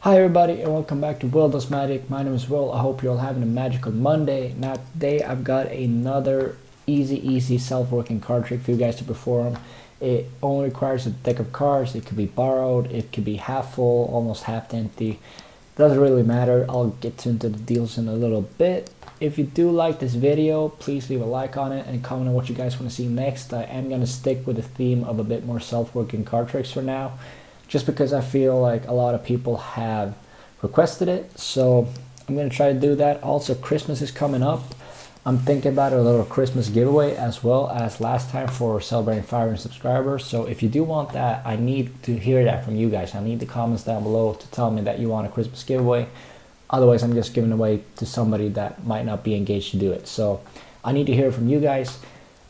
Hi everybody and welcome back to Will Does Magic. My name is Will. I hope you're all having a magical Monday. Now today I've got another easy self-working card trick for you guys to perform. It only requires a deck of cards. It could be borrowed, it could be half full, almost half empty. Doesn't really matter. I'll get into the deals in a little bit. If you do like this video, please leave a like on it and comment on what you guys want to see next. I am going to stick with the theme of a bit more self-working card tricks for now, just because I feel like a lot of people have requested it. So I'm going to try to do that. Also, Christmas is coming up. I'm thinking about a little Christmas giveaway as well as last time for celebrating 500 subscribers. So if you do want that, I need to hear that from you guys. I need the comments down below to tell me that you want a Christmas giveaway. Otherwise, I'm just giving away to somebody that might not be engaged to do it. So I need to hear from you guys.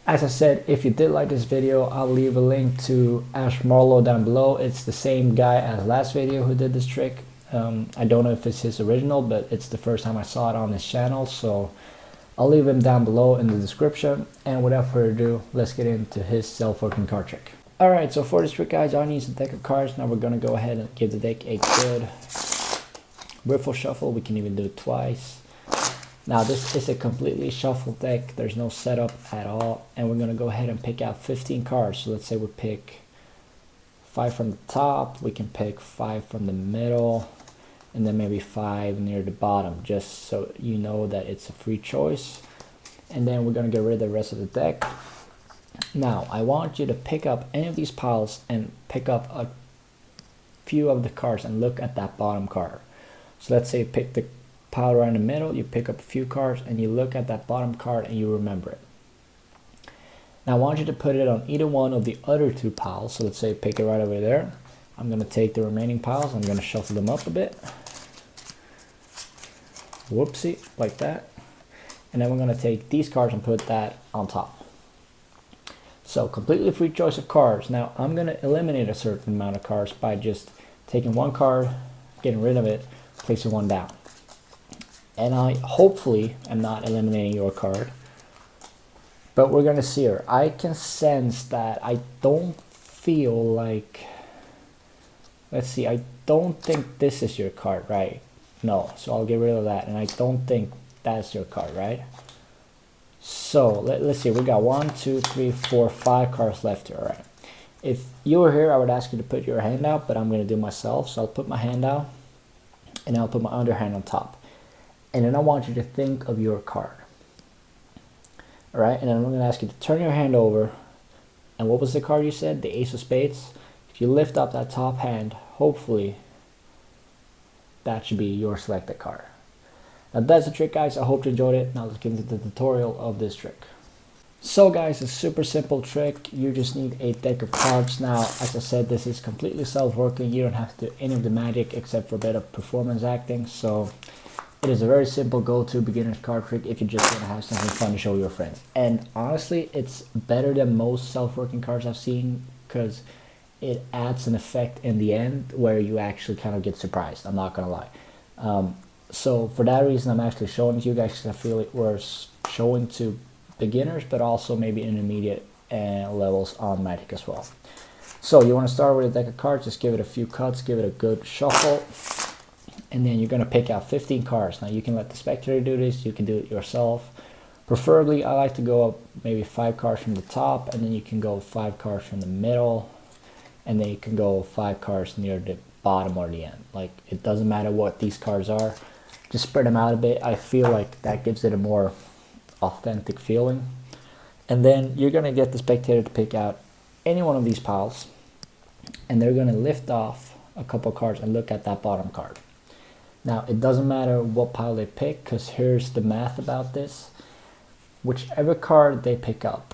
As I said, if you did like this video, I'll leave a link to Ash Marlowe down below. It's the same guy as last video who did this trick. I don't know if it's his original, but it's the first time I saw it on his channel. So I'll leave him down below in the description. And without further ado, let's get into his self-working card trick. Alright, so for this trick, guys, all I need is a deck of cards. Now we're going to go ahead and give the deck a good riffle shuffle. We can even do it twice. Now this is a completely shuffled deck. There's no setup at all. And we're going to go ahead and pick out 15 cards. So let's say we pick 5 from the top. We can pick 5 from the middle. And then maybe 5 near the bottom. Just so you know that it's a free choice. And then we're going to get rid of the rest of the deck. Now I want you to pick up any of these piles and pick up a few of the cards and look at that bottom card. So let's say you pick the pile right in the middle, you pick up a few cards and you look at that bottom card and you remember it. Now I want you to put it on either one of the other 2 piles. So let's say pick it right over there. I'm going to take the remaining piles, I'm going to shuffle them up a bit. Whoopsie, like that. And then we're going to take these cards and put that on top. So completely free choice of cards. Now I'm going to eliminate a certain amount of cards by just taking one card, getting rid of it, placing one down. And I hopefully am not eliminating your card. But we're going to see her. I can sense that I don't feel like... Let's see. I don't think this is your card, right? No. So I'll get rid of that. And I don't think that's your card, right? So let's see. We got 1, 2, 3, 4, 5 cards left here, right? If you were here, I would ask you to put your hand out. But I'm going to do myself. So I'll put my hand out. And I'll put my underhand on top. And then I want you to think of your card. Alright, and then I'm going to ask you to turn your hand over. And what was the card you said? The Ace of Spades. If you lift up that top hand, hopefully that should be your selected card. Now that's the trick, guys. I hope you enjoyed it. Now let's get into the tutorial of this trick. So guys, it's a super simple trick. You just need a deck of cards. Now, as I said, this is completely self-working. You don't have to do any of the magic except for a bit of performance acting. So it is a very simple go-to beginner's card trick if you just want to have something fun to show your friends. And honestly, it's better than most self-working cards I've seen because it adds an effect in the end where you actually kind of get surprised. I'm not going to lie. So for that reason, I'm actually showing it to you guys because I feel it was showing to beginners, but also maybe intermediate levels on Magic as well. So you want to start with a deck of cards. Just give it a few cuts. Give it a good shuffle. And then you're going to pick out 15 cards. Now you can let the spectator do this. You can do it yourself. Preferably, I like to go up maybe 5 cards from the top. And then you can go 5 cards from the middle. And then you can go 5 cards near the bottom or the end. Like, it doesn't matter what these cards are. Just spread them out a bit. I feel like that gives it a more authentic feeling. And then you're going to get the spectator to pick out any one of these piles. And they're going to lift off a couple cards and look at that bottom card. Now, it doesn't matter what pile they pick, because here's the math about this. Whichever card they pick up,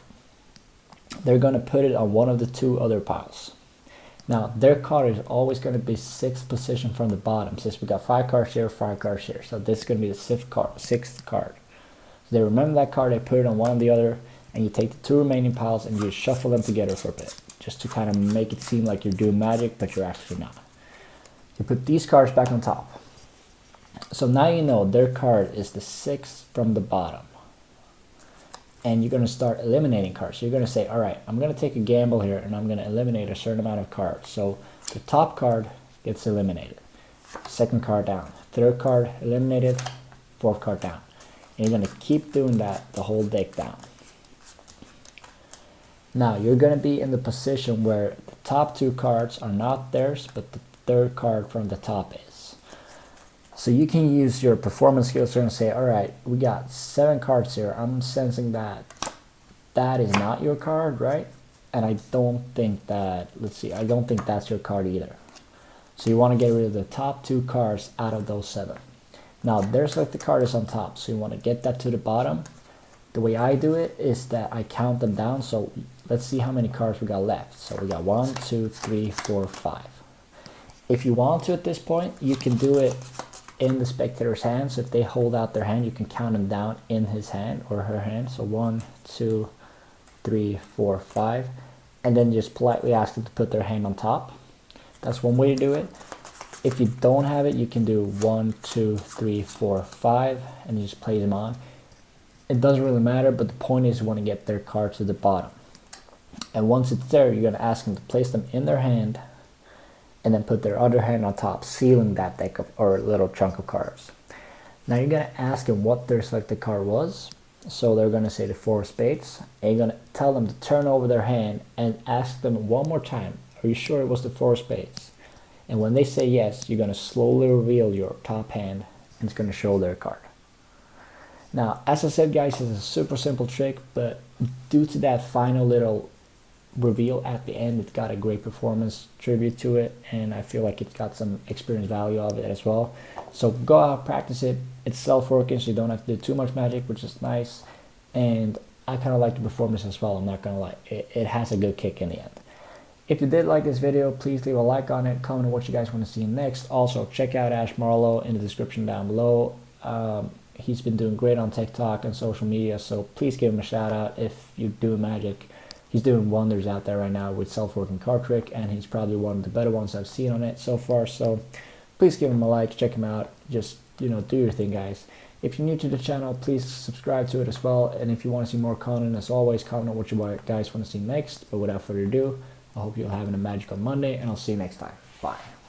they're going to put it on one of the 2 other piles. Now, their card is always going to be 6th position from the bottom, since we got 5 cards here, 5 cards here. So this is going to be the 6th card. So they remember that card, they put it on one or the other, and you take the 2 remaining piles and you shuffle them together for a bit, just to kind of make it seem like you're doing magic, but you're actually not. You put these cards back on top. So now you know their card is the 6th from the bottom. And you're going to start eliminating cards. So you're going to say, all right, I'm going to take a gamble here and I'm going to eliminate a certain amount of cards. So the top card gets eliminated. second card down, third card eliminated, fourth card down. And you're going to keep doing that the whole deck down. Now you're going to be in the position where the top two cards are not theirs, but the third card from the top is. So you can use your performance skills and say, all right, we got 7 cards here. I'm sensing that that is not your card, right? And I don't think that, let's see, I don't think that's your card either. So you want to get rid of the top 2 cards out of those 7. Now their selected card is on top, so you want to get that to the bottom. The way I do it is that I count them down. So let's see how many cards we got left. So we got 1, 2, 3, 4, 5. If you want to at this point, you can do it in the spectator's hand. So if they hold out their hand, you can count them down in his hand or her hand. So 1, 2, 3, 4, 5. And then just politely ask them to put their hand on top. That's one way to do it. If you don't have it, you can do 1, 2, 3, 4, 5, and you just place them on. It doesn't really matter, but the point is you want to get their card to the bottom. And once it's there, you're going to ask them to place them in their hand and then put their other hand on top, sealing that deck of, or little chunk of cards. Now you're going to ask them what their selected card was. So they're going to say the 4 of spades. And you're going to tell them to turn over their hand and ask them one more time, are you sure it was the 4 of spades? And when they say yes, you're going to slowly reveal your top hand and it's going to show their card. Now, as I said, guys, it's a super simple trick, but due to that final little reveal at the end, it's got a great performance tribute to it, and I feel like it's got some experience value of it as well. So go out, practice it. It's self-working, so you don't have to do too much magic, which is nice. And I kind of like the performance as well. I'm not going to lie. It has a good kick in the end. If you did like this video, please leave a like on it, comment on what you guys want to see next. Also, check out Ash Marlowe in the description down below. He's been doing great on TikTok and social media, so please give him a shout out if you do magic. He's doing wonders out there right now with self-working card trick, and he's probably one of the better ones I've seen on it so far. So please give him a like, check him out. Just, do your thing, guys. If you're new to the channel, please subscribe to it as well. And if you want to see more content, as always, comment on what you guys want to see next. But without further ado, I hope you're having a magical Monday, and I'll see you next time. Bye.